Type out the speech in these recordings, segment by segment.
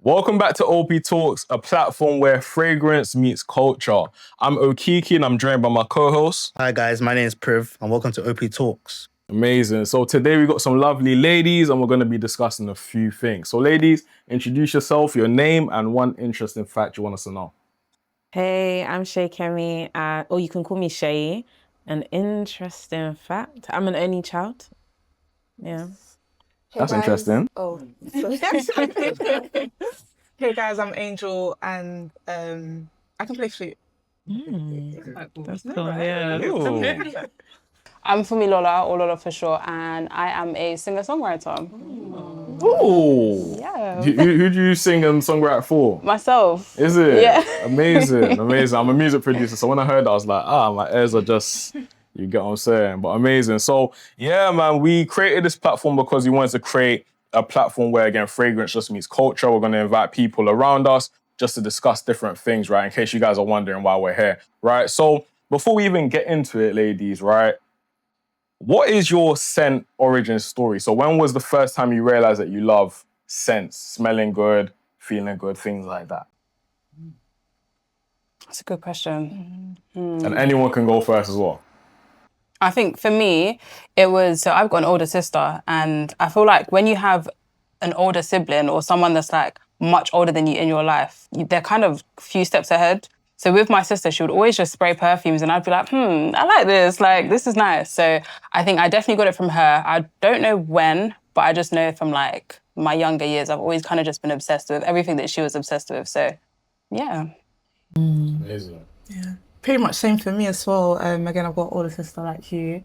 Welcome back to OPTalks, a platform where fragrance meets culture. I'm Okiki and I'm joined by my co-host. Hi guys, my name is Priv and welcome to OPTalks. Amazing. So today we got some lovely ladies and we're going to be discussing a few things. So ladies, introduce yourself, your name and one interesting fact you want us to know. Hey, I'm Seyi, or you can call me Seyi. An interesting fact, I'm an only child. Yeah. That's interesting. Oh. Hey guys, I'm Angel and I can play flute. That's cool, yeah. Ooh. I'm Funmi Lola, or Lola for short, and I am a singer-songwriter. Ooh. Yeah. Who do you sing and songwrite for? Myself. Is it? Yeah. Amazing. I'm a music producer, so when I heard that, I was like, my ears are just, you get what I'm saying? But amazing. So yeah, man, we created this platform because we wanted to create a platform where, again, fragrance just meets culture. We're going to invite people around us just to discuss different things, right? In case you guys are wondering why we're here, right? So before we even get into it, ladies, right? What is your scent origin story? So when was the first time you realized that you love scents, smelling good, feeling good, things like that? That's a good question. And anyone can go first as well. I think for me, it was, so I've got an older sister, and I feel like when you have an older sibling or someone that's like much older than you in your life, they're kind of a few steps ahead. So with my sister, she would always just spray perfumes and I'd be like, I like this, like, this is nice. So I think I definitely got it from her. I don't know when, but I just know from like my younger years, I've always kind of just been obsessed with everything that she was obsessed with. So yeah. Amazing. Yeah. Pretty much same for me as well. Again, I've got an older sister like you.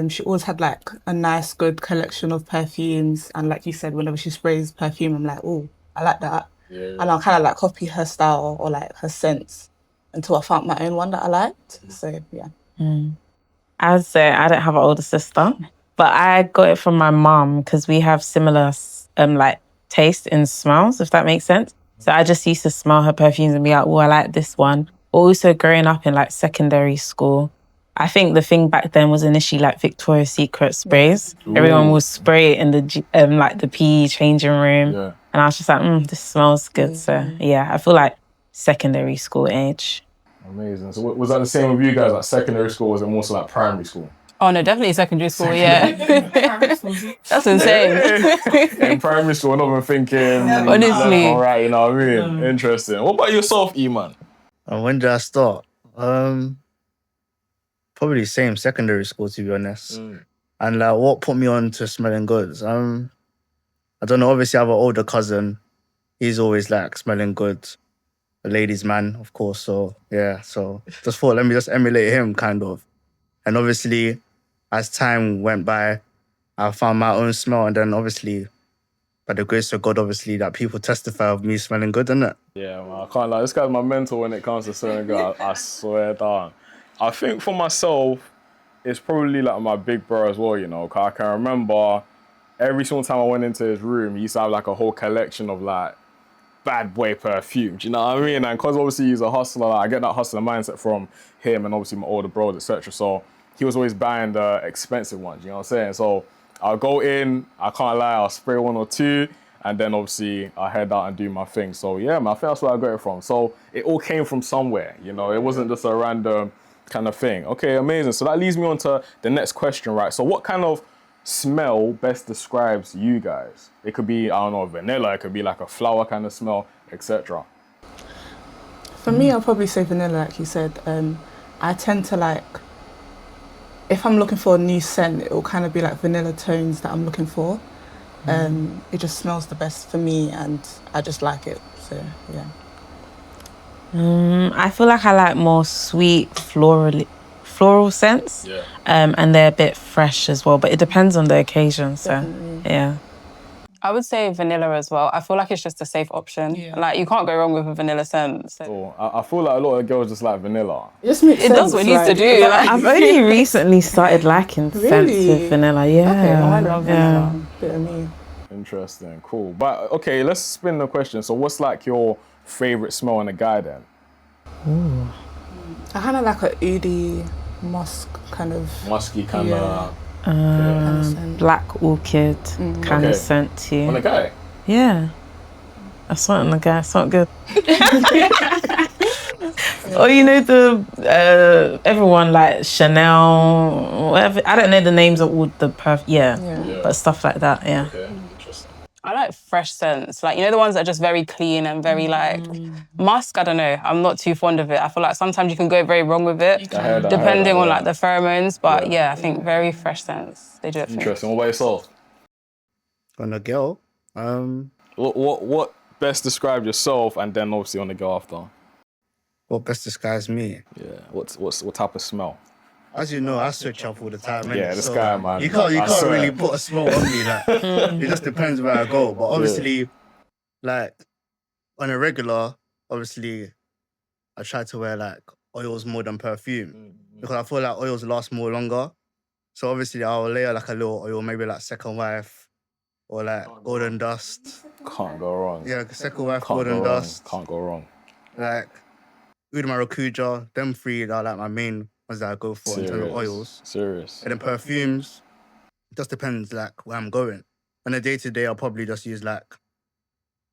She always had like a nice, good collection of perfumes. And like you said, whenever she sprays perfume, I'm like, oh, I like that. Yeah. And I'll kind of like copy her style or like her scents until I found my own one that I liked. So yeah. I'd say I don't have an older sister, but I got it from my mom because we have similar like taste in smells, if that makes sense. So I just used to smell her perfumes and be like, oh, I like this one. Also growing up in like secondary school, I think the thing back then was initially like Victoria's Secret sprays. Ooh. Everyone would spray it in the like the PE changing room. Yeah. And I was just like, this smells good. So yeah, I feel like secondary school age. Amazing. So was that the same with you guys? Like secondary school, or was it more so like primary school? Oh no, definitely secondary school, yeah. That's insane. In primary school, I'm not even thinking Honestly. left or right, you know what I mean? Interesting. What about yourself, E-man? And when did I start? Probably same secondary school, to be honest. And like, what put me on to smelling goods? I don't know. Obviously, I have an older cousin. He's always like smelling good. A ladies' man, of course. So yeah. So just thought, let me just emulate him, kind of. And obviously, as time went by, I found my own smell, and then obviously, by the grace of God, obviously, that people testify of me smelling good, innit? Yeah, man, I can't lie. This guy's my mentor when it comes to certain girl. I swear down. I think for myself, it's probably like my big bro as well, you know, because I can remember every single time I went into his room, he used to have like a whole collection of like bad boy perfumes, you know what I mean? And because obviously he's a hustler, like, I get that hustler mindset from him and obviously my older bros, etc. So he was always buying the expensive ones, you know what I'm saying? So I'll go in, I can't lie, I'll spray one or two, and then obviously I head out and do my thing. So yeah, man, I think that's where I got it from. So it all came from somewhere, you know? It wasn't just a random kind of thing. Okay, amazing. So that leads me on to the next question, right? So what kind of smell best describes you guys? It could be, I don't know, vanilla, it could be like a flower kind of smell, etc. For me, I'll probably say vanilla, like you said. I tend to like, if I'm looking for a new scent, it will kind of be like vanilla tones that I'm looking for. It just smells the best for me and I just like it, so yeah. I feel like I like more sweet floral scents. Yeah. And they're a bit fresh as well, but it depends on the occasion. So Definitely. yeah. I would say vanilla as well. I feel like it's just a safe option. Yeah. Like you can't go wrong with a vanilla scent. So. So I feel like a lot of girls just like vanilla. It just makes It does what it needs to do. Like, I've only recently started liking scents Really? with vanilla. Yeah. Okay, well, I love yeah. vanilla. Bit of me. Interesting, cool. But okay, let's spin the question. So what's like your favorite smell in a guy then? I kind of like a oudi, musk kind of. Musky kind Yeah. of. kind of scent. Black orchid kind Okay. of scent too. On a guy? Yeah. That's not on the guy. It's not good. Or you know the everyone like Chanel, whatever. I don't know the names of all the but stuff like that. Yeah. Okay, interesting. I like fresh scents, like, you know, the ones that are just very clean and very like musk. I don't know. I'm not too fond of it. I feel like sometimes you can go very wrong with it, depending on like the pheromones. But I think very fresh scents. They do it for me. Interesting. What about yourself? On a girl, What best describes yourself, and then obviously on the girl after? what best describes me? Yeah. What type of smell? As you know, I switch up all the time. innit? Yeah, this guy, man. You can't swear. really put a smell on me. Like, it just depends where I go. But obviously, like on a regular, obviously, I try to wear like oils more than perfume because I feel like oils last more longer. So obviously, I'll layer like a little oil, maybe like Second Wife or like Golden Dust. Can't go wrong. Yeah, Second Wife, Can't Golden go wrong. Dust. Can't go wrong. Like Oud Maracuja, them three are like my main ones that I go for in terms of oils. Serious. And then perfumes, it just depends like where I'm going. On a day-to-day, I'll probably just use like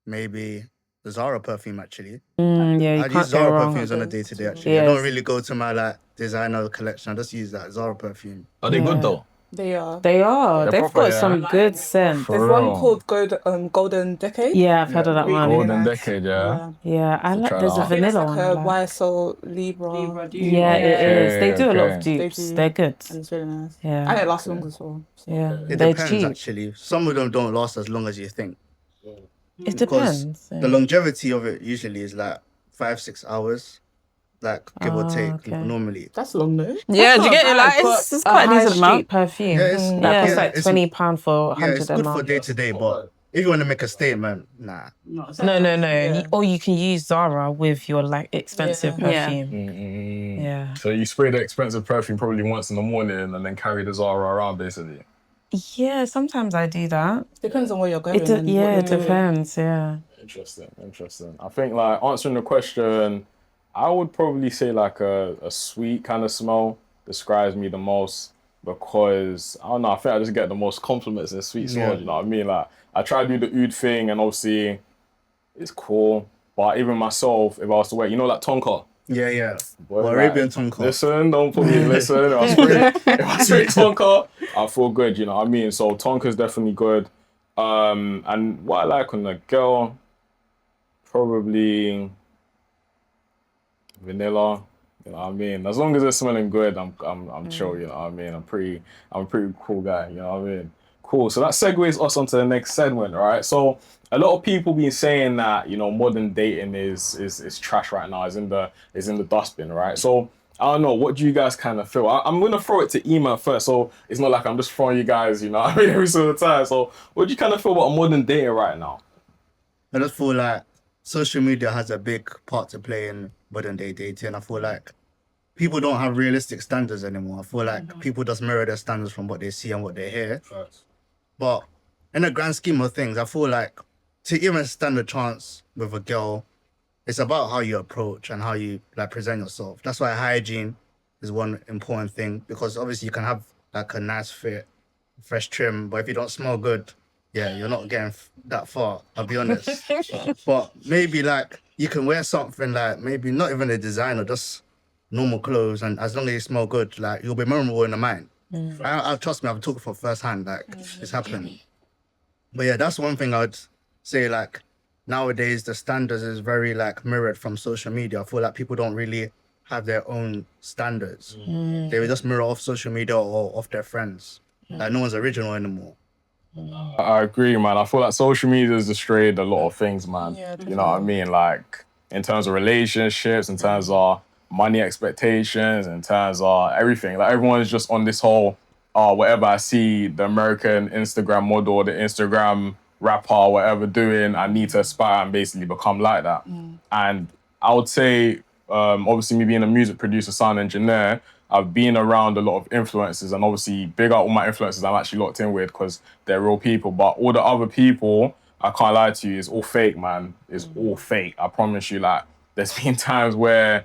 maybe the Zara perfume actually. Yeah, you I can't use go Zara wrong. perfumes on a day-to-day actually. I don't really go to my like designer collection. I just use that Zara perfume. Are they good though? They are. They are. They're They've proper, got some good scent. There's one called Golden Decade. Yeah, I've heard of that one. Golden nice. Decade, yeah. Yeah, I like. There's a I think It's vanilla like one. a I like. YSL Libra. Yeah, it is. They do a lot of They dupes. do. They're good. And it's really nice. Yeah. And it lasts long as well. So. Yeah, It they're depends cheap. actually. Some of them don't last as long as you think. It Because depends. the longevity of it usually is like 5-6 hours. Like give or take okay. normally. That's long though. Yeah, do you get it? Like, it's quite a decent amount. Perfume. Yeah, it's- That yeah, costs like it's- £20 for 100 Yeah, it's good for ml. day to day, but if you want to make a statement, nah. No. Yeah. Or you can use Zara with your like expensive Yeah. perfume. Yeah. So you spray the expensive perfume probably once in the morning and then carry the Zara around basically. Yeah, sometimes I do that. Depends on where you're going. and what It you're doing. depends. Yeah. Interesting. I think like answering the question, I would probably say like a sweet kind of smell describes me the most because I don't know, I think I just get the most compliments in sweet smells, you know what I mean? Like I try to do the oud thing and obviously it's cool, but even myself, if I was to wear, you know, like Tonka. Yeah. Boy, Well, Arabian Tonka. Listen, don't put me, listen. If I spray Tonka, I feel good, you know what I mean? So Tonka's definitely good. And what I like on the girl, probably vanilla, you know what I mean? As long as it's smelling good, I'm chill, you know what I mean? I'm a pretty cool guy, you know what I mean? Cool, so that segues us onto the next segment, all right? So a lot of people been saying that, you know, modern dating is trash right now, is in the dustbin, right? So I don't know, what do you guys kind of feel? I'm gonna throw it to Ema first, so it's not like I'm just throwing you guys, you know what I mean, every single time. So what do you kind of feel about modern dating right now? I just feel like social media has a big part to play in modern day dating. I feel like people don't have realistic standards anymore. I feel like people just mirror their standards from what they see and what they hear. But in the grand scheme of things, I feel like to even stand a chance with a girl, it's about how you approach and how you like present yourself. That's why hygiene is one important thing, because obviously you can have like a nice fit, fresh trim, but if you don't smell good, yeah, you're not getting that far, I'll be honest. But maybe like you can wear something like maybe not even a designer, just normal clothes, and as long as you smell good, like you'll be memorable in the mind. I trust me, I've talked from first hand, like it's happened. But yeah, that's one thing I'd say, like nowadays the standards is very like mirrored from social media. I feel like people don't really have their own standards. They will just mirror off social media or off their friends. Like no one's original anymore. I agree, man. I feel like social media has destroyed a lot of things, man. Yeah, you know what I mean? Like, in terms of relationships, in terms of money expectations, in terms of everything. Like, everyone's just on this whole, whatever I see the American Instagram model, the Instagram rapper, whatever doing, I need to aspire and basically become like that. And I would say, obviously me being a music producer, sound engineer, I've been around a lot of influencers, and obviously big out all my influencers I'm actually locked in with because they're real people. But all the other people, I can't lie to you, it's all fake, man. It's all fake. I promise you, like, there's been times where,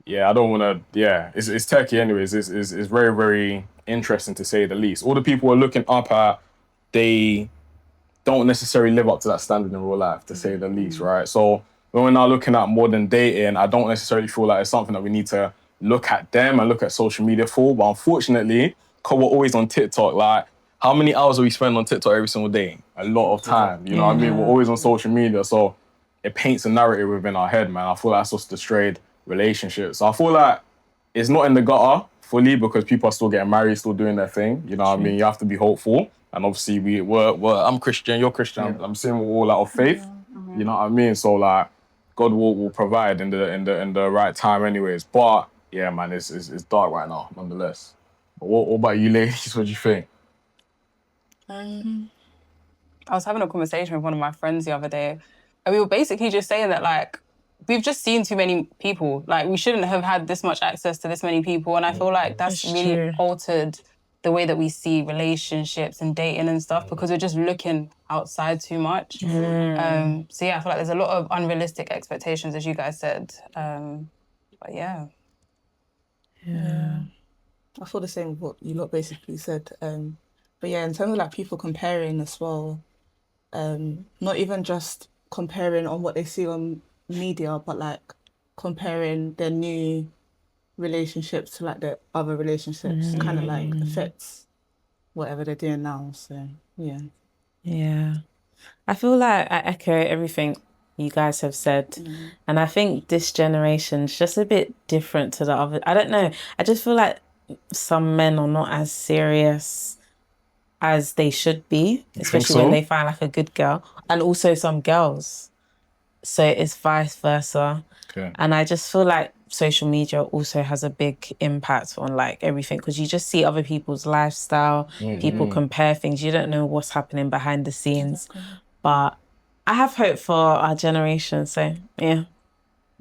yeah, I don't want to, yeah, it's techie anyways. It's very, very interesting to say the least. All the people we're looking up at, they don't necessarily live up to that standard in real life, to say the least, right? So when we're now looking at modern dating, I don't necessarily feel like it's something that we need to look at them and look at social media for. But unfortunately, because we're always on TikTok, like, how many hours do we spend on TikTok every single day? A lot of time, you know what I mean? We're always on social media, so it paints a narrative within our head, man. I feel like that's just strayed relationships. So I feel like it's not in the gutter fully because people are still getting married, still doing their thing. You know what I mean? You have to be hopeful. And obviously I'm Christian, you're Christian. I'm saying we're all out of faith. You know what I mean? So like, God will provide in the right time anyways. But yeah, man, it's dark right now, nonetheless. But what about you ladies? What do you think? I was having a conversation with one of my friends the other day, and we were basically just saying that, like, we've just seen too many people. Like, we shouldn't have had this much access to this many people. And I feel like that's really altered the way that we see relationships and dating and stuff, because we're just looking outside too much. So yeah, I feel like there's a lot of unrealistic expectations, as you guys said. But yeah. I feel the same with what you lot basically said. But yeah, in terms of like people comparing as well, not even just comparing on what they see on media, but like comparing their new relationships to like their other relationships, kind of like affects whatever they're doing now. So yeah. Yeah. I feel like I echo everything you guys have said. And I think this generation's just a bit different to the other. I don't know. I just feel like some men are not as serious as they should be, especially when they find like a good girl. And also some girls. So it's vice versa. Okay. And I just feel like social media also has a big impact on like everything, because you just see other people's lifestyle, people compare things. You don't know what's happening behind the scenes. But I have hope for our generation, so yeah.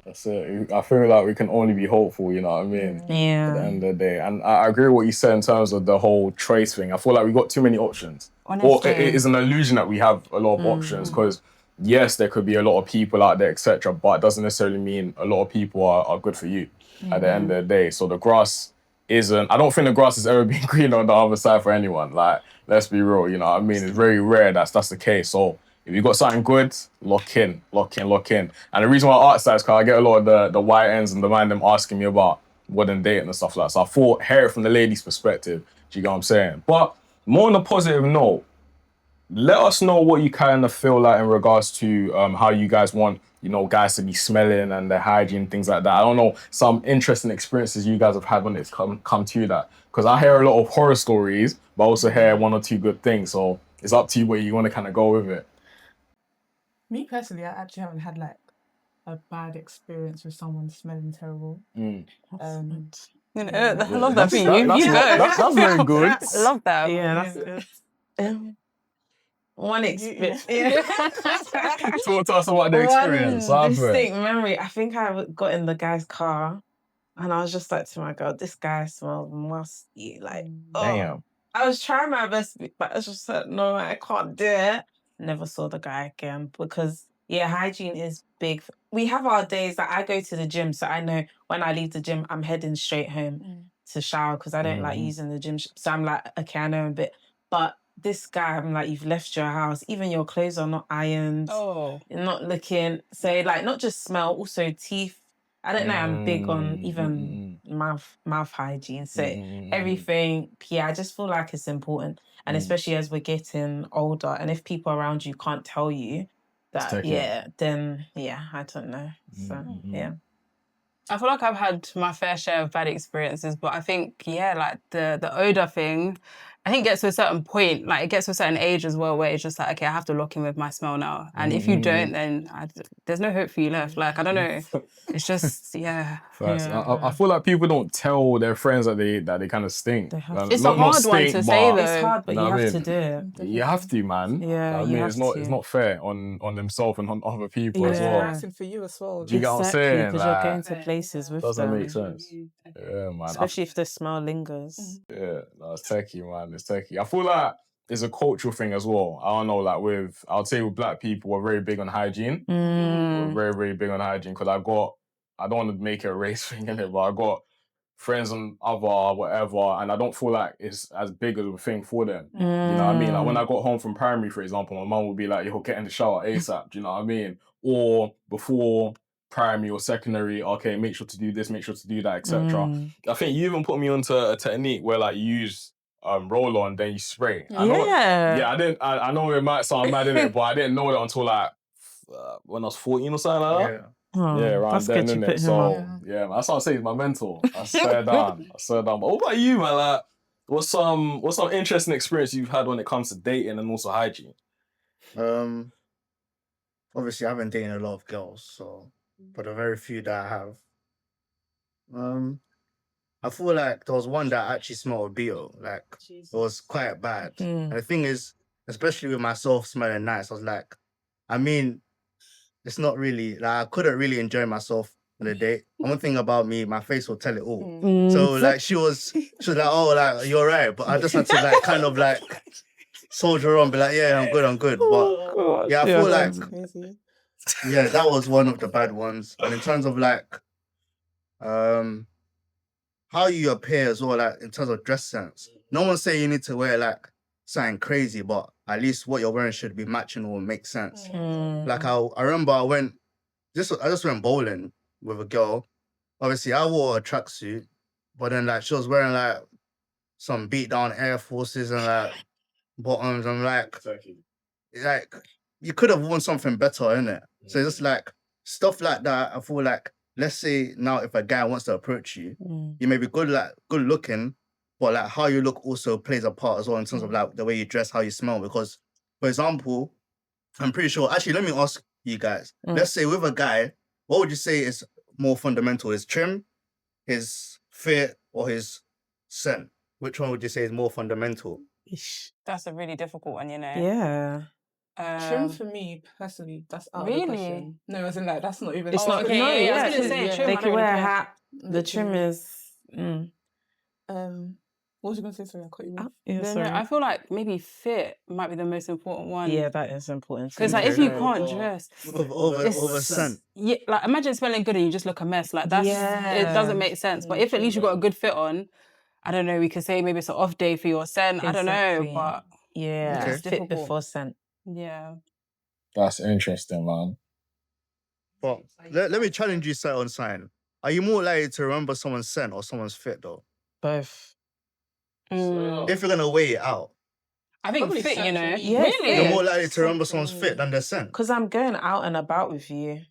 That's it. I feel like we can only be hopeful, you know what I mean? At the Yeah. end of the day. And I agree with what you said in terms of the whole choice thing. I feel like we got too many options. Honestly. Or it is an illusion that we have a lot of options, because yes, there could be a lot of people out there, etc., but it doesn't necessarily mean a lot of people are good for you at the end of the day. So the grass isn't, I don't think the grass has ever been green on the other side for anyone. Like, let's be real, you know what I mean? It's very rare that's the case. So if you got something good, lock in. And the reason why I ask that is because I get a lot of the YNs and the man them asking me about modern dating and stuff like that. So I thought, hear it from the lady's perspective. Do you get what I'm saying? But more on a positive note, let us know what you kind of feel like in regards to how you guys want, you know, guys to be smelling and their hygiene, things like that. I don't know, some interesting experiences you guys have had when it's come to that. Because I hear a lot of horror stories, but I also hear one or two good things. So it's up to you where you want to kind of go with it. Me personally, I actually haven't had like a bad experience with someone smelling terrible. You know, I love that for you. That's very good. I love that. Yeah, that's good. One experience. Talk to us about the experience. One distinct memory. I think I got in the guy's car and I was just like to my girl, this guy smells musty. Like, Damn. I was trying my best, but I just said, no, I can't do it. Never saw the guy again because, yeah, hygiene is big. We have our days that I go to the gym, so I know when I leave the gym, I'm heading straight home to shower because I don't like using the gym. So I'm like, okay, I know a bit. But this guy, I'm like, you've left your house. Even your clothes are not ironed. Oh. You're not looking. So, like, not just smell, also teeth. I don't know, I'm big on even mouth hygiene. So everything, yeah, I just feel like it's important. And especially as we're getting older, and if people around you can't tell you that, then, I don't know. So, yeah. I feel like I've had my fair share of bad experiences, but I think, like the odor thing, I think it gets to a certain point, like it gets to a certain age as well, where it's just like, okay, I have to lock in with my smell now. And if you don't, then there's no hope for you left. Like, I don't know. It's just, First, I feel like people don't tell their friends that they kind of stink. It's a hard one to say though. It's hard, but you have to do it. You have to, man. Yeah, I mean, it's not fair on themselves and on other people as well. It's embarrassing for you as well. Do you get what I'm saying? Because you're going to places with doesn't them. make sense. Yeah, man. Especially if the smell lingers. Yeah, no, it's techie, man. It's techie. I feel like it's a cultural thing as well. I don't know, like I'd say with black people, we're very big on hygiene. We're very, very big on hygiene because I don't want to make it a race thing in it, but I got friends and other whatever, and I don't feel like it's as big of a thing for them. You know what I mean? Like when I got home from primary, for example, my mum would be like, "Yo, get in the shower ASAP." Do you know what I mean? Or before primary or secondary, okay, make sure to do this, make sure to do that, etc. I think you even put me onto a technique where like you use roll on, then you spray. I know it might sound mad in it, but I didn't know that until like when I was 14 or something like that. Yeah. Yeah, around that's then, good you innit? put him So, on. yeah, that's what I'm saying. He's my mentor. I swear down. But what about you, man? Like, what's some interesting experience you've had when it comes to dating and also hygiene? Obviously, I haven't dated a lot of girls, so but the very few that I have, I feel like there was one that actually smelled BO. Like it was quite bad. And the thing is, especially with myself smelling nice, I was like, I mean, it's not really like I couldn't really enjoy myself on a date. One thing about me, my face will tell it all. So like she was like, oh, like you're right, but I just had to like kind of like soldier on, be like, yeah, I'm good. But yeah, I feel like yeah, that was one of the bad ones. And in terms of like how you appear as well, like in terms of dress sense, no one's saying you need to wear like something crazy, but at least what you're wearing should be matching or make sense. Like I remember I just went bowling with a girl. Obviously, I wore a tracksuit, but then like she was wearing like some beat down Air Forces and like bottoms. I'm like you could have worn something better, innit? So it's just like stuff like that. I feel like, let's say now if a guy wants to approach you, you may be good looking, but like how you look also plays a part as well in terms of like the way you dress, how you smell. Because, for example, I'm pretty sure. Actually, let me ask you guys. Let's say with a guy, what would you say is more fundamental? His trim, his fit, or his scent? Which one would you say is more fundamental? That's a really difficult one, you know. Yeah. Trim for me personally, that's out of the question. No, as in like that's not even. It's not. okay, No, yeah, I was yeah. gonna say trim. They I can don't wear really a care. hat. The trim is. What was you gonna say? Sorry, I cut you off. Yeah, No, sorry. I feel like maybe fit might be the most important one. Yeah, that is important. Because like if you can't dress, over scent. yeah, like imagine smelling good and you just look a mess. Like that's it doesn't make sense. But if at least you got a good fit on, I don't know. We could say maybe it's an off day for your scent. I don't know, but yeah, it's fit difficult. before scent. Yeah. That's interesting, man. But let me challenge you, Seyi, on sign. Are you more likely to remember someone's scent or someone's fit, though? Both. If you're gonna weigh it out, I think Probably fit, scent you know. for me. Yeah, Really? you're more likely to remember someone's fit than their scent. Because I'm going out and about with you.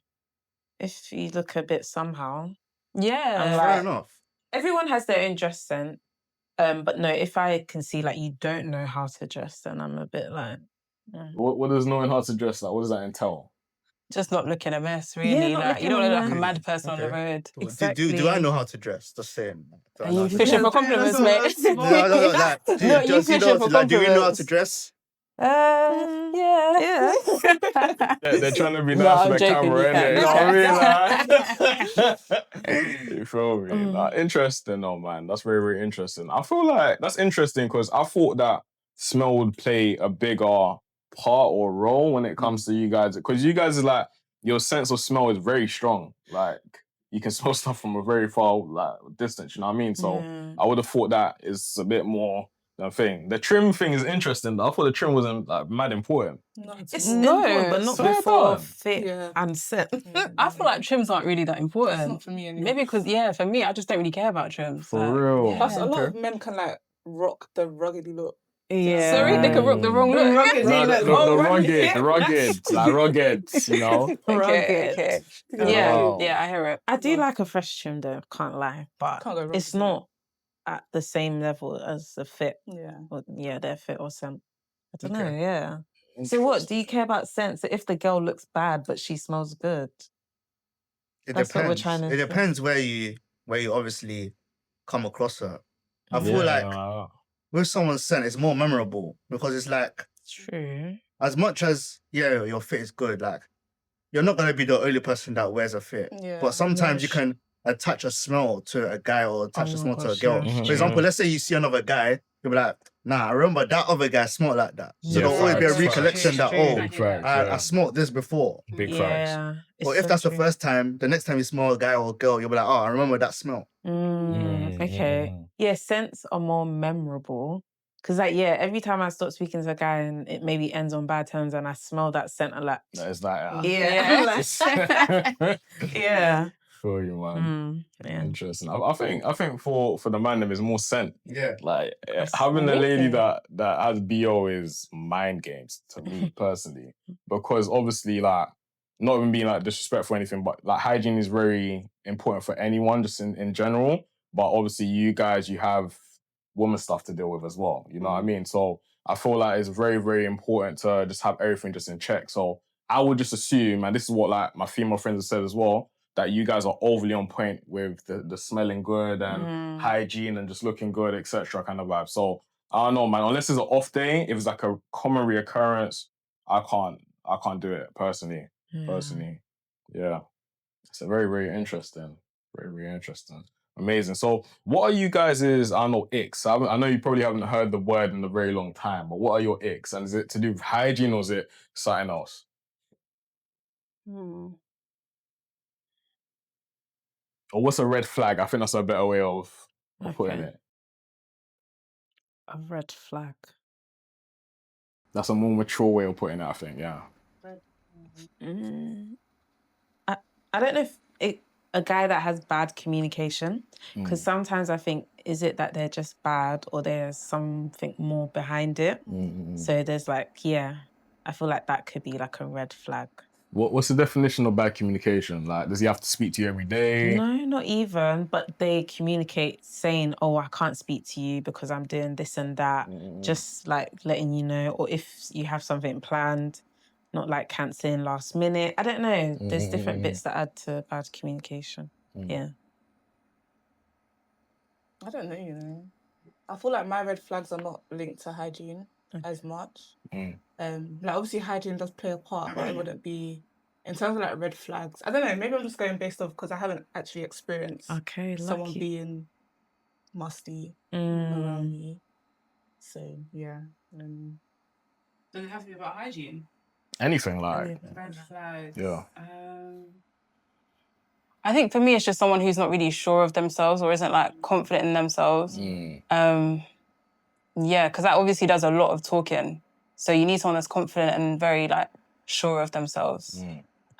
If you look a bit somehow. Yeah. I'm Fair enough. Everyone has their own dress scent. But no, if I can see like you don't know how to dress, then I'm a bit like. What does knowing how to dress like? What does that entail? Just not looking a mess, really. not Like you looking don't a look like a mess. mad person on the road. Exactly. Do I know how to dress? Just saying. Are you fishing for compliments, mate? No, like, No, you fishing for do you know how compliments. to dress? Yeah. They're trying to be No, nice I'm for the joking, camera, you can, innit? You know what I mean? Like, you feel me? Like, interesting, though, man. That's very, very interesting. I feel like that's interesting because I thought that smell would play a bigger part or role when it comes to you guys. Because you guys is like, your sense of smell is very strong. Like, you can smell stuff from a very far distance, you know what I mean? So I would have thought that is a bit more the thing. The trim thing is interesting. I thought the trim wasn't like mad important. It's important, but not swear before down. fit and scent. I feel like trims aren't really that important. That's not for me anyway. Maybe because, for me, I just don't really care about trims. For like, real. yeah. Plus, a lot of men can like rock the ruggedy look. Yeah. Sorry, they could rock the wrong look. No, the rugged, like rugged, you know? Okay. Yeah, I hear it. I do like a fresh trim though, can't lie. But Can't go wrong it's with not at the same level as the fit. Yeah. Or, their fit or scent. I don't know, yeah. So what, do you care about scent? So if the girl looks bad but she smells good? That's what we're trying to. It depends where you obviously come across her. I feel like with someone's scent, it's more memorable because it's like true. As much as your fit is good, like you're not gonna be the only person that wears a fit. Yeah. But sometimes you can attach a smell to a guy or attach a smell to a girl. yeah. For example, let's say you see another guy, you'll be like, nah, I remember that other guy smelled like that. So there'll always be a recollection that, I smelled this before. Big facts. Or if that's the first time, the next time you smell a guy or a girl, you'll be like, oh, I remember that smell. Okay. Yeah, scents are more memorable. Because, like, yeah, every time I stop speaking to a guy and it maybe ends on bad terms and I smell that scent, I'm like, It's like, yeah. Yeah. Feel you, man. Yeah. Interesting. I think for the man, them is more scent. Yeah. Like That's having a lady amazing. that has BO is mind games to me personally, because obviously, like, not even being like disrespectful or anything, but like hygiene is very important for anyone, just in general. But obviously, you guys, you have woman stuff to deal with as well. You know what I mean? So I feel like it's very, very important to just have everything just in check. So I would just assume, and this is what like my female friends have said as well, that you guys are overly on point with the smelling good and hygiene and just looking good, etc. kind of vibe. So I don't know, man. Unless it's an off day, if it's like a common reoccurrence, I can't do it personally. Personally, yeah. It's a very, very interesting. Very, very interesting. Amazing. So, what are you guys' I don't know, icks? I know you probably haven't heard the word in a very long time, but what are your icks? And is it to do with hygiene or is it something else? Or what's a red flag? I think that's a better way of putting it. A red flag. That's a more mature way of putting it, I think, yeah. I don't know if a guy that has bad communication, because sometimes I think, is it that they're just bad or there's something more behind it? So there's like, yeah, I feel like that could be like a red flag. What's the definition of bad communication? Like, does he have to speak to you every day? No, not even, but they communicate saying, oh, I can't speak to you because I'm doing this and that, just like letting you know, or if you have something planned, not like cancelling last minute. I don't know. There's different bits that add to bad communication. Yeah. I don't know, you know. I feel like my red flags are not linked to hygiene as much. Like obviously hygiene does play a part, but it wouldn't be in terms of like red flags. I don't know. Maybe I'm just going based off because I haven't actually experienced someone being musty around me. So yeah. Does it have to be about hygiene? Anything like Red flags. Yeah. I think for me, it's just someone who's not really sure of themselves or isn't like confident in themselves. Yeah, because that obviously does a lot of talking. So you need someone that's confident and very like sure of themselves.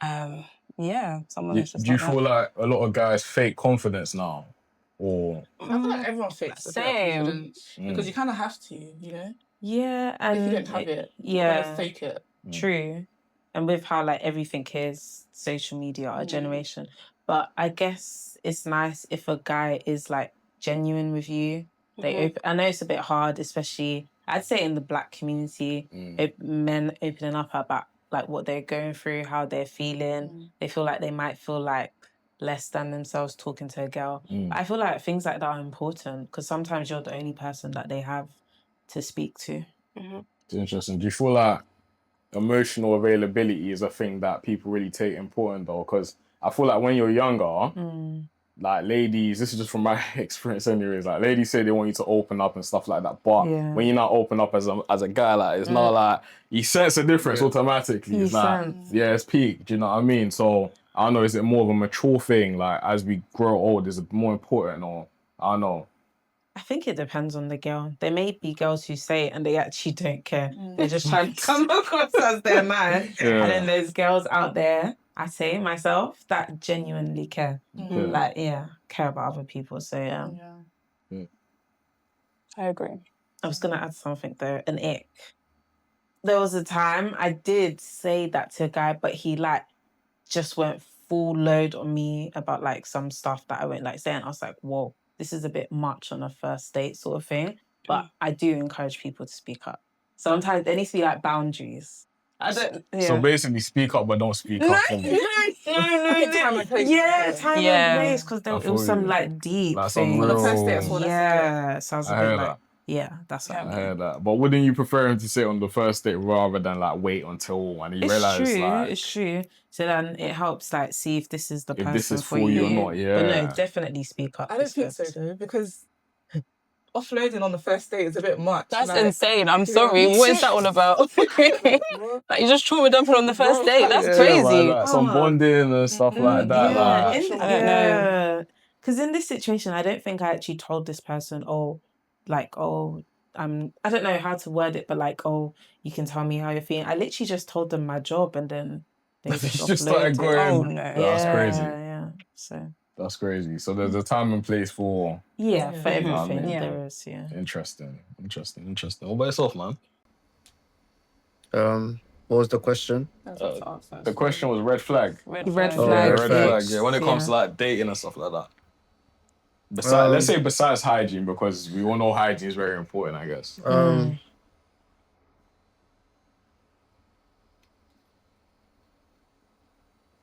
Yeah, someone who's just Do you like feel like a lot of guys fake confidence now? Or I feel like everyone fakes a bit of confidence because you kind of have to, you know? Yeah, and if you don't have it, you're going to fake it. True. And with how like everything is social media, our generation. But I guess it's nice if a guy is like genuine with you. They I know it's a bit hard, especially I'd say in the Black community, men opening up about like what they're going through, how they're feeling. They feel like they might feel like less than themselves talking to a girl. But I feel like things like that are important because sometimes you're the only person that they have to speak to. It's interesting. Do you feel like emotional availability is a thing that people really take important though? Because I feel like when you're younger, like ladies, this is just from my experience anyways, like ladies say they want you to open up and stuff like that. But when you not open up as a guy, like it's not like you sense a difference automatically. It's like, yeah, it's peak. Do you know what I mean? So I don't know, is it more of a mature thing? Like as we grow old, is it more important or I don't know. I think it depends on the girl. There may be girls who say it and they actually don't care. They're just trying to come across as their man. And then there's girls out there, I say myself, that genuinely care. Like, care about other people. So, I agree. I was going to add something though, an ick. There was a time I did say that to a guy, but he like just went full load on me about like some stuff that I won't like say. And I was like, whoa, this is a bit much on a first date sort of thing. But I do encourage people to speak up. Sometimes there needs to be like boundaries. I don't. So basically, speak up but don't speak up. No. Time and place. Because there was some like deep like thing. some real. So I was a bit like, that's what I mean. I heard that. But wouldn't you prefer him to say it on the first date rather than like wait until and you realize like it's true. So then it helps like see if this is the person this is for you or not. Yeah. But no, definitely speak up. I don't think so though because offloading on the first date is a bit much. That's insane. I'm sorry. What is that all about? Like you just trauma dumping on the first date. That's crazy. Like some bonding and stuff like that. I don't know. Because in this situation, I don't think I actually told this person, I don't know how to word it, but like, you can tell me how you're feeling. I literally just told them my job, and then they Just started offloaded. going. Oh no. That's crazy. Yeah. So That's crazy. So there's a time and place for. for everything Yeah. there is. Yeah. Interesting. What about yourself, man? What was the question? That's what's asked. The question was red flag. Red Red flag. flag. Red flag. flags. Yeah, when it comes to like dating and stuff like that. Let's say besides hygiene, because we all know hygiene is very important, I guess.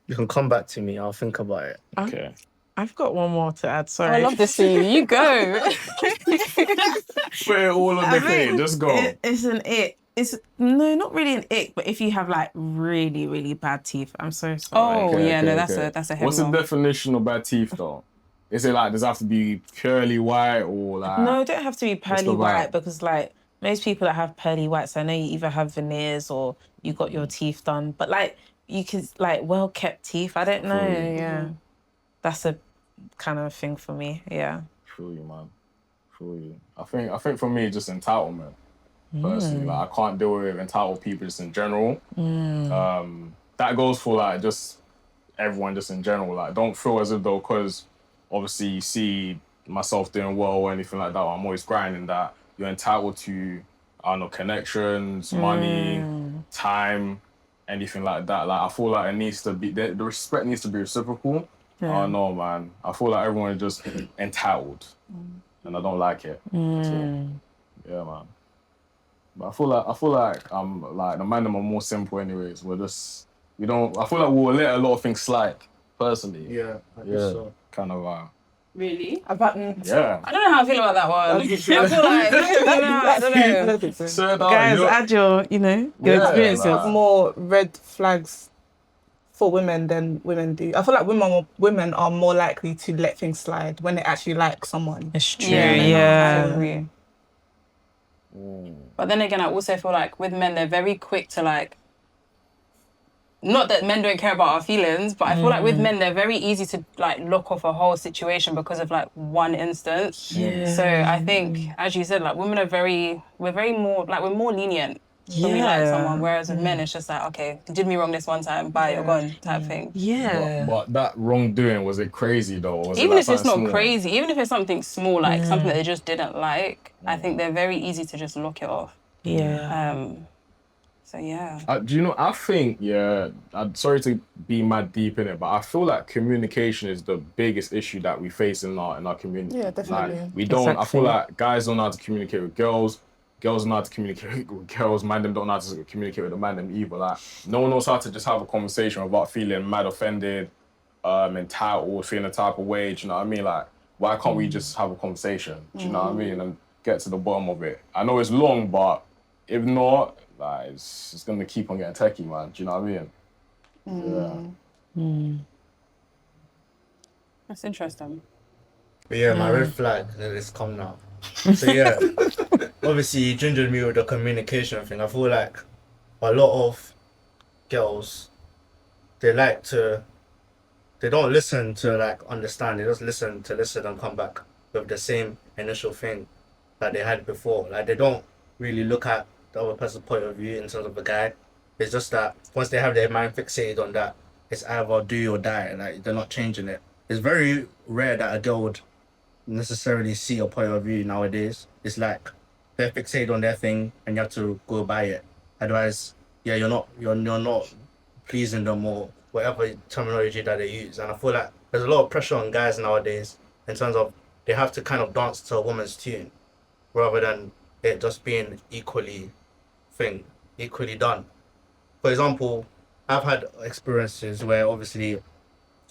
You can come back to me. I'll think about it. Okay. I've got one more to add. Oh, Sorry. I love this scene. You go. Put it all on the plate. Just go. It's an ick. It's no, not really an ick, but if you have like really, really bad teeth, I'm so sorry. Oh Okay, yeah, okay, no, okay. that's a heavy What's the one. definition of bad teeth, though? Is it like, does it have to be purely white or like... No, it don't have to be pearly the white vibe? because like most people that have pearly whites, I know you either have veneers or you got your teeth done, but like you could like well kept teeth. I don't know. you. Yeah, that's a kind of thing for me. Yeah. Feel you, man. Feel you. I think for me, just entitlement. Personally, like I can't deal with entitled people just in general. That goes for like just everyone just in general. Like, don't feel as if though, because obviously you see myself doing well or anything like that, I'm always grinding, that you're entitled to, I don't know, connections, money, time, anything like that. Like, I feel like it needs to be, the respect needs to be reciprocal. I don't know, man. I feel like everyone is just entitled, and I don't like it. So, yeah, man. But I feel like the man them are more simple anyways. I feel like we'll let a lot of things slide, personally. Yeah, I guess so. Kind of Really? yeah. I don't know how I feel about that one. I feel like I don't know. I don't think so. So, Guys, add your experiences. like- More red flags for women than women do. I feel like women are more likely to let things slide when they actually like someone. It's true. I agree. But then again, I also feel like with men, they're very quick to like, not that men don't care about our feelings, but I feel like with men, they're very easy to like lock off a whole situation because of like one instance. Yeah. So I think, as you said, like women are we're more lenient when we like someone, whereas with men, it's just like, okay, you did me wrong this one time, bye, you're gone, type thing. Yeah. But that wrongdoing, was it crazy though? Or was Even it like if it's not something small? crazy, even if it's something small, like something that they just didn't like, I think they're very easy to just lock it off. Yeah. So yeah. Do you know, I think, I'm sorry to be mad deep in it, but I feel like communication is the biggest issue that we face in our community. Yeah, definitely. Like, we don't, I Exactly. feel like guys don't know how to communicate with girls don't know how to communicate with girls, man them don't know how to communicate with the man them either. Like, no one knows how to just have a conversation without feeling mad offended, entitled, feeling a type of way, do you know what I mean? Like, why can't we just have a conversation, do you know what I mean? And get to the bottom of it. I know it's long, but if not, like, it's gonna keep on getting techie, man. Do you know what I mean? That's interesting. But yeah, my red flag, it's come now. So yeah, obviously you gingered me with the communication thing. I feel like a lot of girls, they don't listen to like understand. They just listen and come back with the same initial thing that they had before. Like, they don't really look at the other person's point of view in terms of the guy. It's just that once they have their mind fixated on that, it's either do or die. Like, they're not changing it. It's very rare that a girl would necessarily see your point of view nowadays. It's like they're fixated on their thing and you have to go by it. Otherwise, yeah, you're not pleasing them or whatever terminology that they use. And I feel like there's a lot of pressure on guys nowadays in terms of they have to kind of dance to a woman's tune rather than it just being equally done. For example, I've had experiences where obviously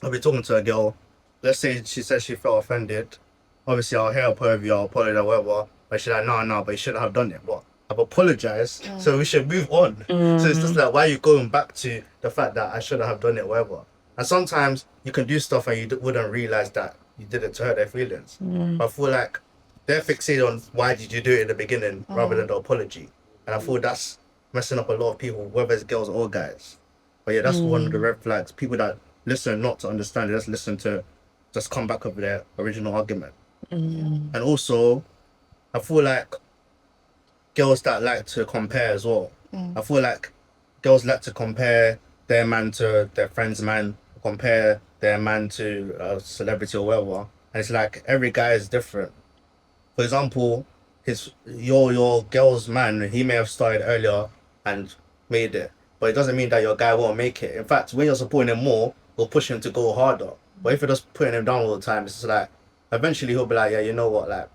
I'll be talking to a girl, let's say she says she felt offended. Obviously, I'll hear her point of view, I'll apologize, whatever. But she's like, no, but you shouldn't have done it. But I've apologized, so we should move on. So it's just like, why are you going back to the fact that I shouldn't have done it, whatever? And sometimes you can do stuff and you wouldn't realize that you did it to hurt their feelings. But I feel like they're fixated on why did you do it in the beginning rather than the apology. And I feel that's messing up a lot of people, whether it's girls or guys. But yeah, that's one of the red flags. People that listen not to understand, they just listen to just come back with their original argument. And also, I feel like girls that like to compare as well. I feel like girls like to compare their man to their friend's man, compare their man to a celebrity or whatever. And it's like every guy is different. For example, your girl's man, he may have started earlier and made it, but it doesn't mean that your guy won't make it. In fact, when you're supporting him more, you'll push him to go harder. But if you're just putting him down all the time, it's just like eventually he'll be like, yeah, you know what, like,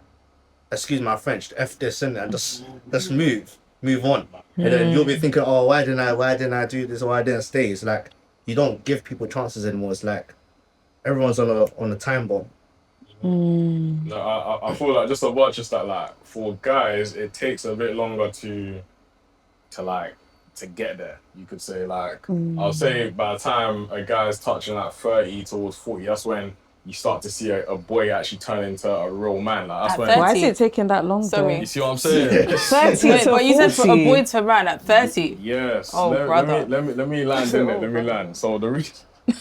excuse my French, F this in and just move on. And then you'll be thinking, oh, why didn't I do this, or why didn't I stay? It's like you don't give people chances anymore. It's like everyone's on a time bomb. No, I feel like just about just that, like, for guys, it takes a bit longer to get there. You could say, like, I'll say by the time a guy's touching like 30 towards 40, that's when you start to see a boy actually turn into a real man. Like, that's At when 30. Why is it taking that long? Sorry. you see what I'm saying. 30 Wait, to but you said for a 40. boy to run at 30. Yes. Oh, brother. Let me land in it. Let me land. So the reason I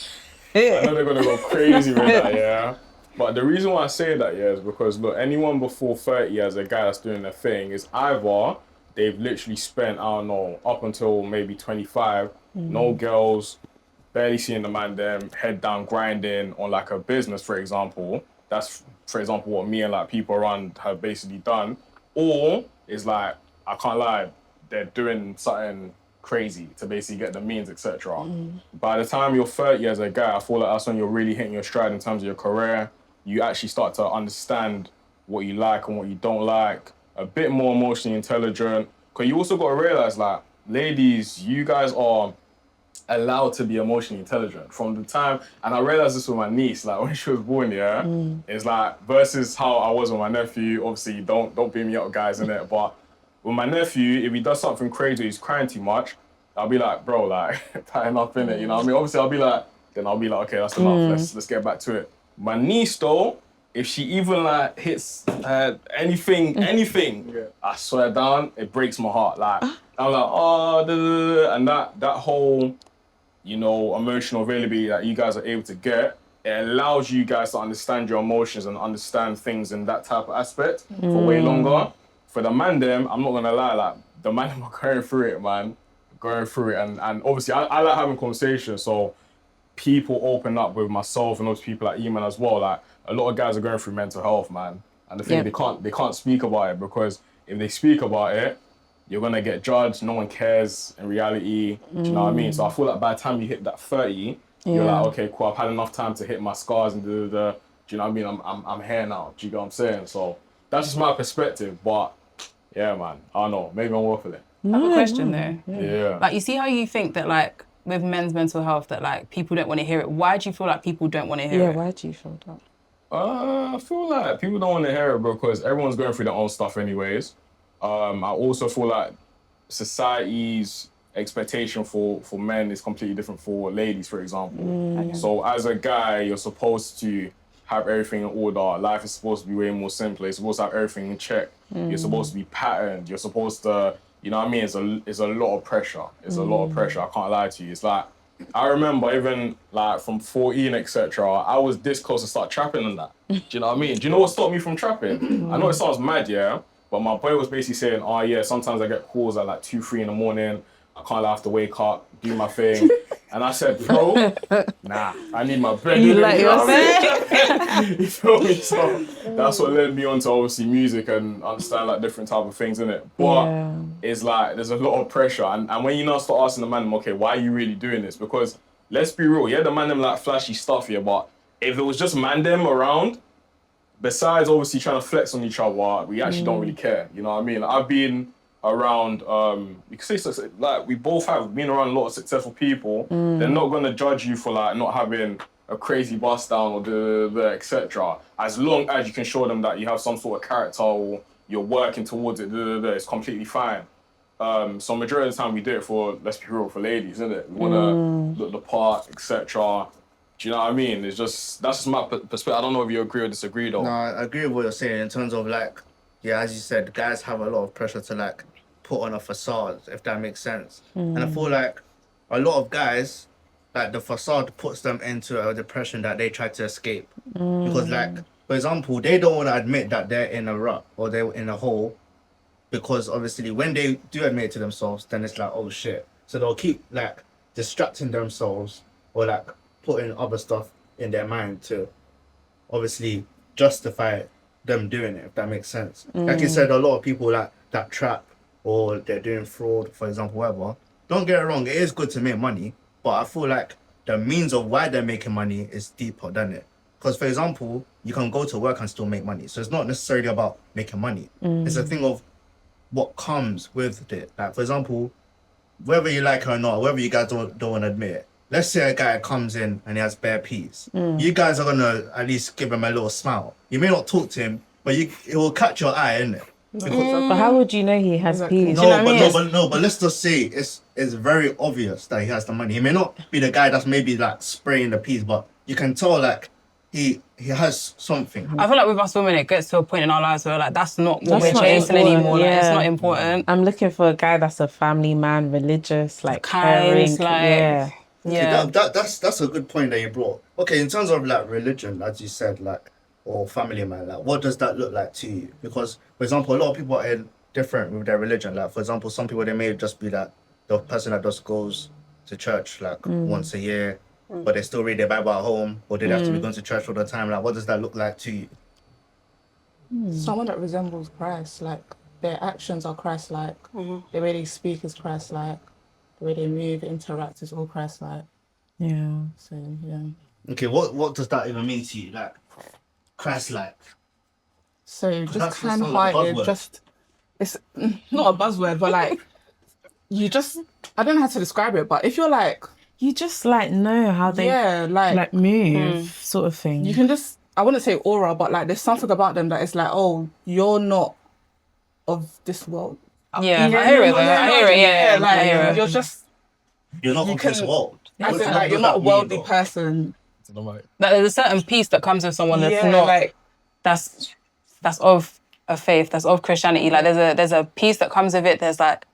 know they're gonna go crazy with that, yeah. But the reason why I say that, yeah, is because look, anyone before 30 as a guy that's doing their thing is either they've literally spent, I don't know, up until maybe 25, no girls, barely seeing the man them, head down grinding on like a business, for example. That's, for example, what me and like people around have basically done. Or it's like, I can't lie, they're doing something crazy to basically get the means, etc. By the time you're 30 as a guy, I feel like that's when you're really hitting your stride in terms of your career. You actually start to understand what you like and what you don't like, a bit more emotionally intelligent. Because you also got to realize, like, ladies, you guys are allowed to be emotionally intelligent from the time, and I realized this with my niece, like when she was born, yeah, it's like versus how I was with my nephew. Obviously, don't beat me up, guys, innit? But with my nephew, if he does something crazy, he's crying too much, I'll be like, bro, like, tighten up, innit? You know what I mean? Obviously, I'll be like, okay, that's enough. Let's get back to it. My niece, though, if she even like hits anything, I swear down, it breaks my heart. Like, I'm like, oh, da, da, da. And that whole, you know, emotional availability that you guys are able to get, it allows you guys to understand your emotions and understand things in that type of aspect for way longer. For the man them, I'm not gonna lie, like, the man them are going through it, man. Going through it. And obviously, I like having conversations, so people open up with myself and those people like Eman as well. Like, a lot of guys are going through mental health, man. And the thing, they can't speak about it, because if they speak about it, you're gonna get judged. No one cares in reality. Do you know what I mean? So I feel like by the time you hit that 30, you're like, okay, cool. I've had enough time to hit my scars and do you know what I mean? I'm here now. Do you get what I'm saying? So that's just my perspective. But yeah, man, I don't know. Maybe I'm worth it. I have a question though. Yeah. Like, you see how you think that, like, with men's mental health, that like people don't want to hear it. Why do you feel like people don't want to hear it? Yeah, why do you feel that? I feel like people don't want to hear it because everyone's going through their own stuff anyways. I also feel like society's expectation for men is completely different for ladies, for example. So as a guy, you're supposed to have everything in order. Life is supposed to be way more simpler. You're supposed to have everything in check. You're supposed to be patterned. You're supposed to, you know what I mean? It's a lot of pressure. It's a lot of pressure. I can't lie to you. It's like, I remember even like from 14, etc., I was this close to start trapping and that. Do you know what I mean? Do you know what stopped me from trapping? I know it sounds mad, yeah, but my boy was basically saying, oh yeah, sometimes I get calls at like 2, 3 in the morning. I can't have to wake up, do my thing. And I said, bro, nah, I need my bread. You like know what I yourself? mean? You feel me? So that's what led me on to obviously music and understand like different type of things, innit? But it's like, there's a lot of pressure. And when you now start asking the man, them, okay, why are you really doing this? Because let's be real, yeah, the man them like flashy stuff here, but if it was just man them around, besides obviously trying to flex on each other, we actually don't really care. You know what I mean? I've been around, you could say, like, we both have been around a lot of successful people. They're not gonna judge you for like not having a crazy bust down or etc. As long as you can show them that you have some sort of character or you're working towards it, it's completely fine. So majority of the time we do it for, let's be real, for ladies, isn't it? We wanna look the part, etc. Do you know what I mean? It's just, that's just my perspective. I don't know if you agree or disagree though. No, I agree with what you're saying in terms of like, yeah, as you said, guys have a lot of pressure to like put on a facade, if that makes sense. And I feel like a lot of guys, like the facade puts them into a depression that they try to escape. Because, like, for example, they don't want to admit that they're in a rut or they're in a hole, because obviously when they do admit it to themselves, then it's like, oh shit. So they'll keep like distracting themselves or like putting other stuff in their mind to obviously justify them doing it, if that makes sense. Like you said, a lot of people like that trap or they're doing fraud, for example, whatever. Don't get it wrong, it is good to make money, but I feel like the means of why they're making money is deeper than it. Because, for example, you can go to work and still make money. So it's not necessarily about making money. It's a thing of what comes with it. Like, for example, whether you like it or not, whether you guys don't want to admit it, let's say a guy comes in and he has bare peas. You guys are going to at least give him a little smile. You may not talk to him, but it will catch your eye, innit? But how would you know he has peas? But let's just say it's very obvious that he has the money. He may not be the guy that's maybe like spraying the peas, but you can tell like he has something. I feel like with us women, it gets to a point in our lives where like that's not what That's we're not chasing important, anymore. Like, it's yeah. not important. I'm looking for a guy that's a family man, religious, like Kind, caring. like Yeah. Okay, that's a good point that you brought. Okay, in terms of like religion, as you said, like, or family man, like, what does that look like to you? Because, for example, a lot of people are different with their religion. Like, for example, some people, they may just be like the person that just goes to church like once a year, but they still read their Bible at home, or they have to be going to church all the time. Like, what does that look like to you? Someone that resembles Christ, like their actions are Christ-like, the way they speak is Christ-like, the way they move, interact is all Christ-like. Yeah. So yeah. Okay, what does that even mean to you? Like, Christ-like. So That's just not like a kind-hearted, buzzword. just it's not a buzzword, but like you just I don't know how to describe it, but if you're like You just like know how they like move, sort of thing. you can just I wouldn't say aura, but like there's something about them that is like, oh, you're not of this world. Yeah, I hear it though. I hear it. Yeah, like I hear it. you're just You're not of this world. as in, What like you're does not a that mean, worldly though? person. Like, there's a certain peace that comes with someone that's Yeah, not like that's of a faith, that's of Christianity. Like there's a peace that comes with it. There's like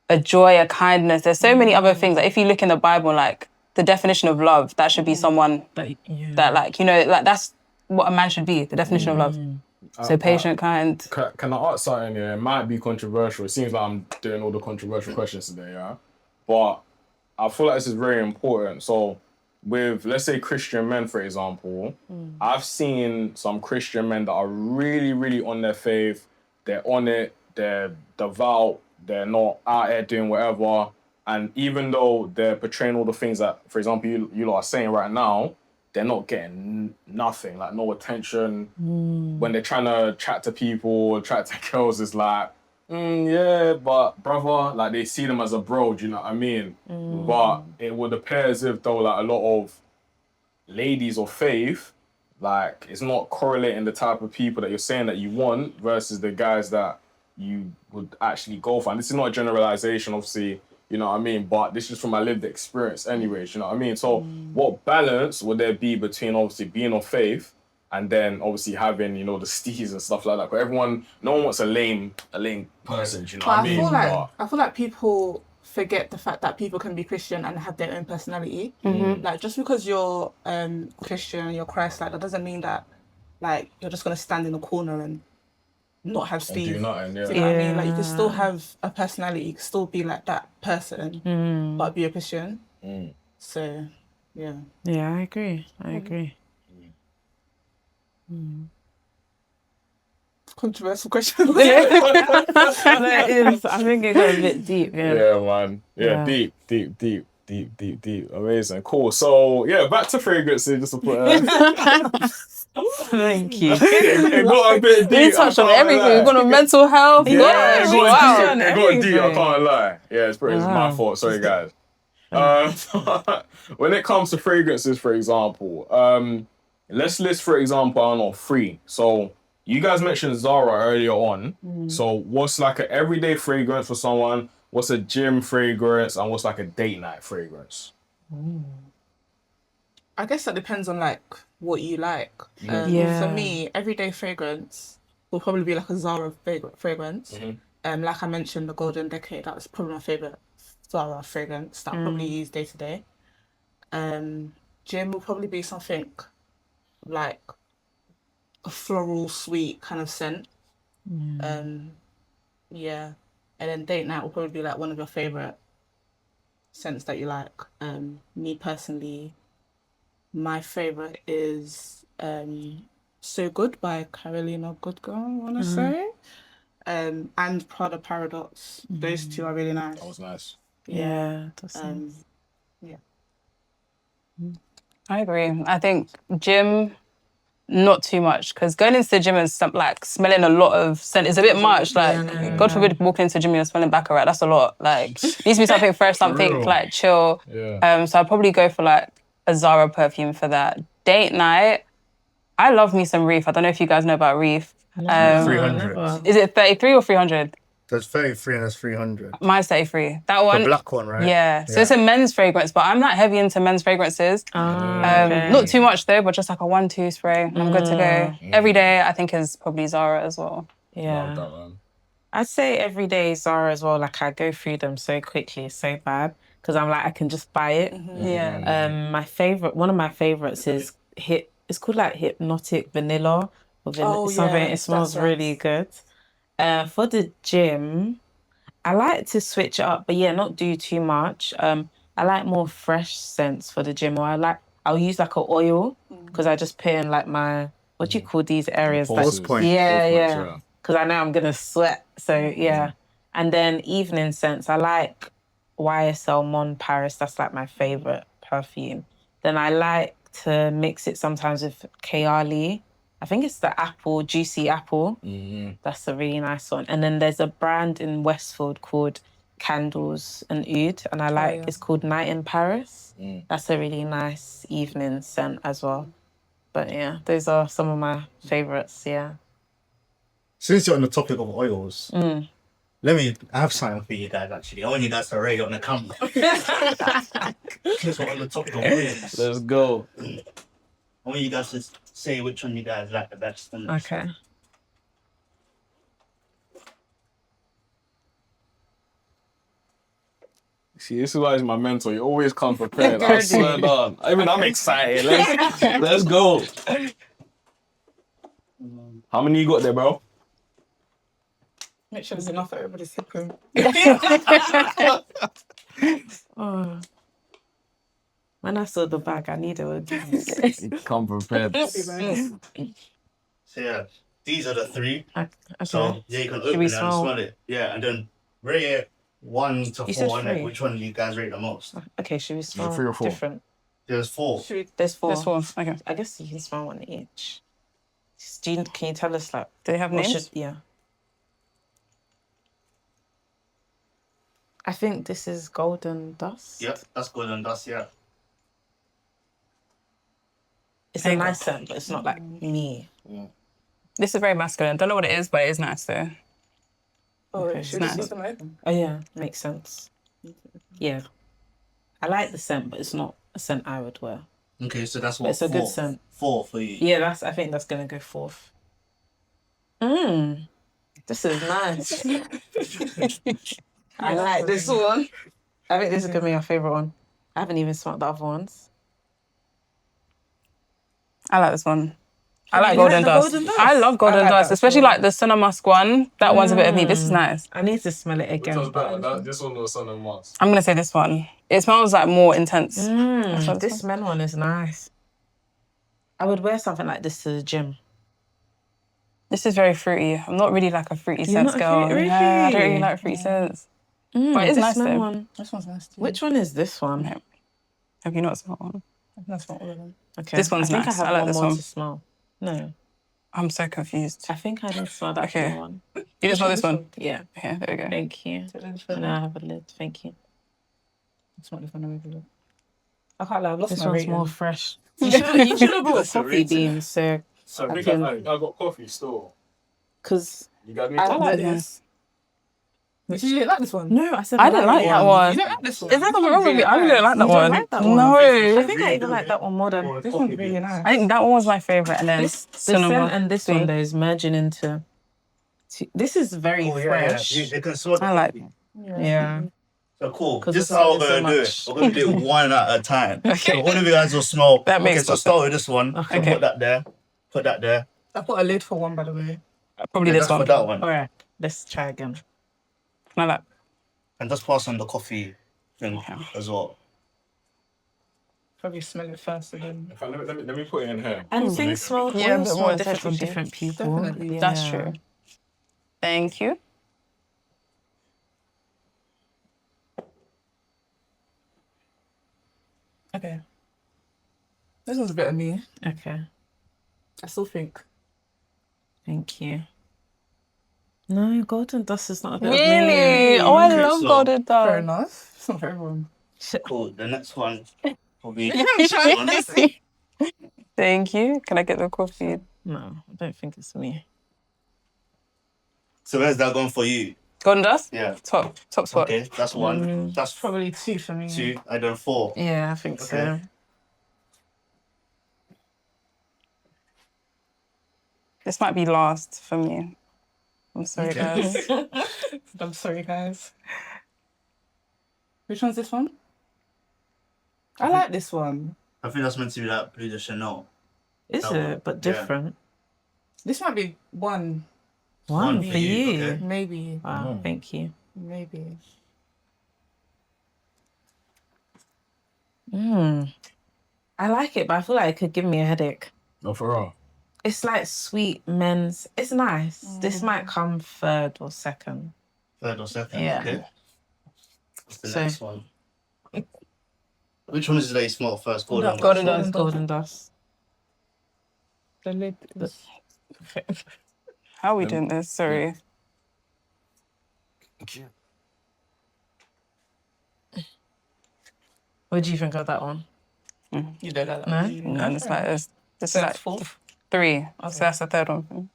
a joy, a kindness. There's so many other things. Like if you look in the Bible, like the definition of love, that should be someone that like, you know, like that's what a man should be, the definition of love. So patient, kind. Can I ask something here? It might be controversial. It seems like I'm doing all the controversial questions today, yeah? But I feel like this is very important. So with, let's say, Christian men, for example, I've seen some Christian men that are really, really on their faith. They're on it. They're devout. They're not out there doing whatever. And even though they're portraying all the things that, for example, you lot are saying right now, they're not getting nothing, like no attention. When they're trying to chat to people, chat to girls, it's like, yeah, but brother, like they see them as a bro, do you know what I mean? But it would appear as if though, like a lot of ladies of faith, like it's not correlating the type of people that you're saying that you want versus the guys that you would actually go for. And this is not a generalization, obviously, you know what I mean? But this is from my lived experience anyways, you know what I mean? So what balance would there be between obviously being of faith and then obviously having, you know, the steez and stuff like that? But no one wants a lame person, do you know what I mean? I feel like people forget the fact that people can be Christian and have their own personality. Like just because you're Christian, you're Christ-like, that doesn't mean that like you're just gonna stand in a corner and not have Steve. Do nothing, yeah. Do you know what I mean? Like you can still have a personality, you can still be like that person, but be a Christian. So yeah. Yeah, I agree. I agree. Controversial question. That is, I think it got a bit deep. Yeah, man. Yeah, deep. Amazing. Cool. So, yeah, back to fragrances, just to put Thank you. it got a bit deep. We touched on everything. We've gone on mental health. Yeah, it got wow. deep, I can't lie. Yeah, it's my fault. Sorry, guys. When it comes to fragrances, for example, let's list, for example, I don't know, 3. So, you guys mentioned Zara earlier on. So, what's like an everyday fragrance for someone? What's a gym fragrance? And what's like a date night fragrance? I guess that depends on like what you like. Yeah. For me, everyday fragrance will probably be like a Zara fragrance. Like I mentioned, the Golden Decade, that was probably my favourite Zara fragrance that I probably use day to day. Gym will probably be something like a floral, sweet kind of scent. Yeah. And then date night will probably be like one of your favorite scents that you like. Me personally, my favorite is So Good by Carolina Goodgirl, I want to say. And Prada Paradox. Those two are really nice. That was nice. Yeah, that's nice. Yeah. I agree. I think gym, not too much, because going into the gym and like smelling a lot of scent is a bit much. Like, God forbid, walking into the gym and you're smelling baccarat. That's a lot. Like, needs to be something fresh, something like chill. Yeah. So I'd probably go for like a Zara perfume for that. Date night, I love me some Reef. I don't know if you guys know about Reef. 300. Is it 33 or 300? There's 33 and there's 300. Mine's 33. That one. The black one, right? Yeah. So it's a men's fragrance, but I'm not heavy into men's fragrances. Not too much though, but just like a 1-2 spray and I'm good to go. Every day I think is probably Zara as well. Yeah. Love that, man. I'd say every day Zara as well. Like I go through them so quickly, it's so bad because I'm like I can just buy it. Yeah. One of my favorites is It's called like Hypnotic Vanilla or something. It smells really good. For the gym, I like to switch it up, but yeah, not do too much. I like more fresh scents for the gym, or I'll use like an oil because I just put in like my what do you call these areas? Pulse points. Yeah. Because I know I'm gonna sweat. So yeah. And then evening scents, I like YSL Mon Paris. That's like my favorite perfume. Then I like to mix it sometimes with Kayali. I think it's the apple, juicy apple. That's a really nice one. And then there's a brand in Westfield called Candles and Oud, and it's called Night in Paris. That's a really nice evening scent as well. But yeah, those are some of my favorites, yeah. Since you're on the topic of oils, I have something for you guys actually. I want you guys to rate it on the camera. Since we're on the topic of oils. Let's go. I want you guys to say which one you guys like the best. Okay. See, this is why he's my mentor. You always come prepared. I swear down. I'm excited. Let's go. How many you got there, bro? Make sure there's enough for everybody's sipping. When I saw the bag, I knew they were good. Come prepared. So yeah, these are the three. Okay. So yeah, you can open it and smell it. Yeah, and then rate it 1 to 4 on it. Which one do you guys rate the most? Okay, should we smell 3 or 4? different? There's 4. There's 4. There's 4. Okay. I guess you can smell one each. Can you tell us like? Do they have names? Yeah. I think this is Golden Dust. Yep, that's Golden Dust. Yeah. It's a nice scent, but it's not like me. This is very masculine. Don't know what it is, but it is nice though. Oh, Okay. should Nice. we see them open? Oh yeah, makes sense. Yeah, I like the scent, but it's not a scent I would wear. Okay, so that's But what. it's a good scent. 4 for you. Yeah, I think that's gonna go 4th. This is nice. I like this one. I think this is gonna be my favorite one. I haven't even smelled the other ones. I like this one. I like You Golden like the Dust. Golden Dust? I love Golden I like Dust, that especially as well. like the Cinnamon Musk one. That one's a bit of me. This is nice. I need to smell it again. This one was Sun and Mars. I'm gonna say this one. It smells like more intense. This men one is nice. I would wear something like this to the gym. This is very fruity. I'm not really like a fruity You're scents not a girl. fruity- Yeah, I don't really? really like fruity scents. But it's This nice men though. one. This one's nice too. Which one is this one? Okay. Have you not smelled one? That's not all of them. Okay. This one's I think nice. I have I like one this more one. to smell. No, I'm so confused. I think I didn't smell that Okay. one. You just smell this one? Yeah. Okay, there we go. Thank you. And I have a lid. Thank you. It's not this one. I can't lie, I've lost This my one's rating. more fresh. You should have brought That's a coffee rating. beans, so So I I can- got coffee still. because You got me. I I like like this. You didn't like this one? No, I said I didn't like that one. You don't like this one? Is there something wrong with me? I really don't like that You don't one. like that one? No. I think I even like that one more than This one's really nice. I think that one was my favourite, and then the Cinnamon scent and this one thing. though is merging into. This is very fresh. Yeah. They can smell the I like coffee. Yeah. So cool. 'Cause This is it's how we're so gonna do much. it. We're gonna do it one at a time. Okay. So one of you guys will smell. That makes Okay, so sense. start with this one. Okay. So put that there. Put that there. I've got a lid for one, by the way. Probably this That's for one. that one. All right, let's try again. Can I like? And just pass on the coffee thing as well. Probably smell it first and then. Let me put it in here. And things smell, Yeah, a oils bit smell more different on essential. different people. Definitely. That's true. Thank you. Okay. This one's a bit of me. Okay, I still think. thank you. No, golden dust is not a bit of Really? me. Oh, I Okay, love so- golden Fair dust. enough. It's not for everyone. Cool. The next one will be. Thank you. Can I get the coffee? No, I don't think it's me. So where's that going for you? Golden dust? Yeah. Top spot. Okay, that's one. That's Probably 2 for me. 2. I done 4. Yeah, I think so. This might be last for me. I'm sorry, guys. I'm sorry, guys. Which one's this one? I like this one. I think that's meant to be like Blue de Chanel. Is That it? one. But Yeah. different. This might be one. One for you. Okay. Maybe. Wow, thank you. Maybe. I like it, but I feel like it could give me a headache. No, for real. It's like sweet men's. It's nice. This might come third or second. 3rd or 2nd. Yeah. Okay. What's the So- next one? Which one is it that you smell first? Golden. Golden dust. Golden dust. The lid is... How are we doing this? Sorry. What do you think of that one? You don't like that. No? No, it's like this is That's like 4th. 3. So that's the third one.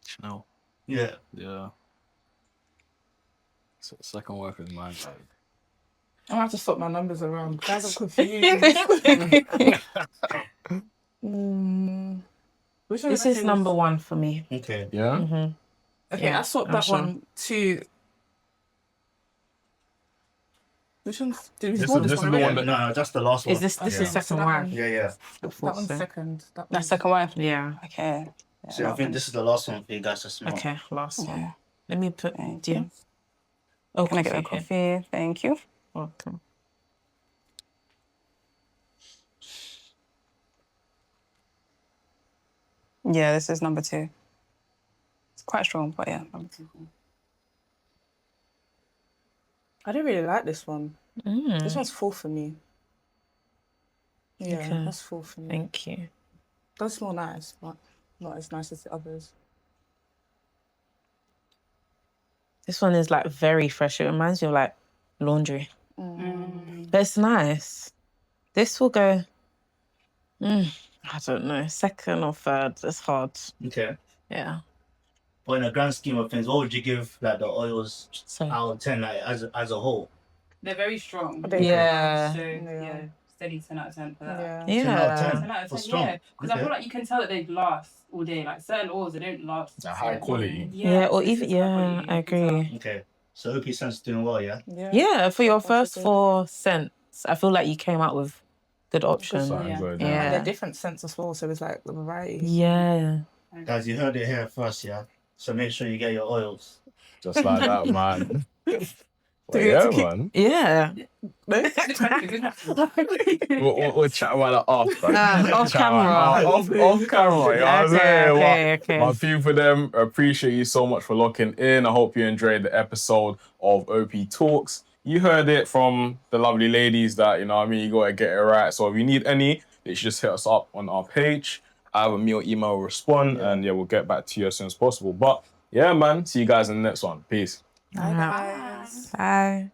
Chanel. Yeah. Yeah. So second work is mine. I'm gonna have to swap my numbers around. Guys, I'm confused. Which one This did I is say number was- 1 for me. Okay. Yeah? Okay, Yeah, I swapped I'm that sure. one to... Which one? Did we This swap is this the one one already? that- No, that's the last one. Is this yeah. is second that one? one. Yeah, yeah. I That thought one's so. second. That That's one's... second one. Yeah. Okay. So I think this is the last one for you guys to smell. Okay, last Yeah. one. Let me put. Thank Do you? you. Oh, Can I get the here. coffee? Thank you. Welcome. Yeah, this is number 2. It's quite strong, but yeah, number 2. I don't really like this one. This one's 4 for me. Yeah, Okay. that's 4 for me. Thank you. Does smell nice, but not as nice as the others. This one is like very fresh. It reminds me of like laundry. But it's nice. This will go, I don't know, second or third. It's hard. Okay. Yeah. But in the grand scheme of things, what would you give like the oils So, out of 10, like as a whole? They're very strong. yeah. Yeah. Steady 10 out of 10 for that. Yeah. 10 out of 10. 10 out of 10, For strong. yeah. Because I Okay. feel like you can tell that they last all day. Like certain oils, they don't last. They're high quality. Yeah, or this even, is high yeah, quality, I you can tell. agree. Okay. So OPTalks doing well, yeah? Yeah, for your first good. 4 scents, I feel like you came out with good options. Something Yeah. good, Yeah. And they're different scents as well, so it's like the variety. Yeah. Guys, you heard it here first, yeah? So make sure you get your oils. Just like that, man. Well, you yeah, have to keep- man. Yeah. We'll chat about it after. Off Chat about camera. it off camera, you know what I'm saying? Okay. My few for them, appreciate you so much for locking in. I hope you enjoyed the episode of OPTalks. You heard it from the lovely ladies that, you know what I mean, you gotta get it right. So if you need any, you should just hit us up on our page. Either me or email will respond, and yeah, we'll get back to you as soon as possible. But yeah, man, see you guys in the next one. Peace. Bye, guys. Bye.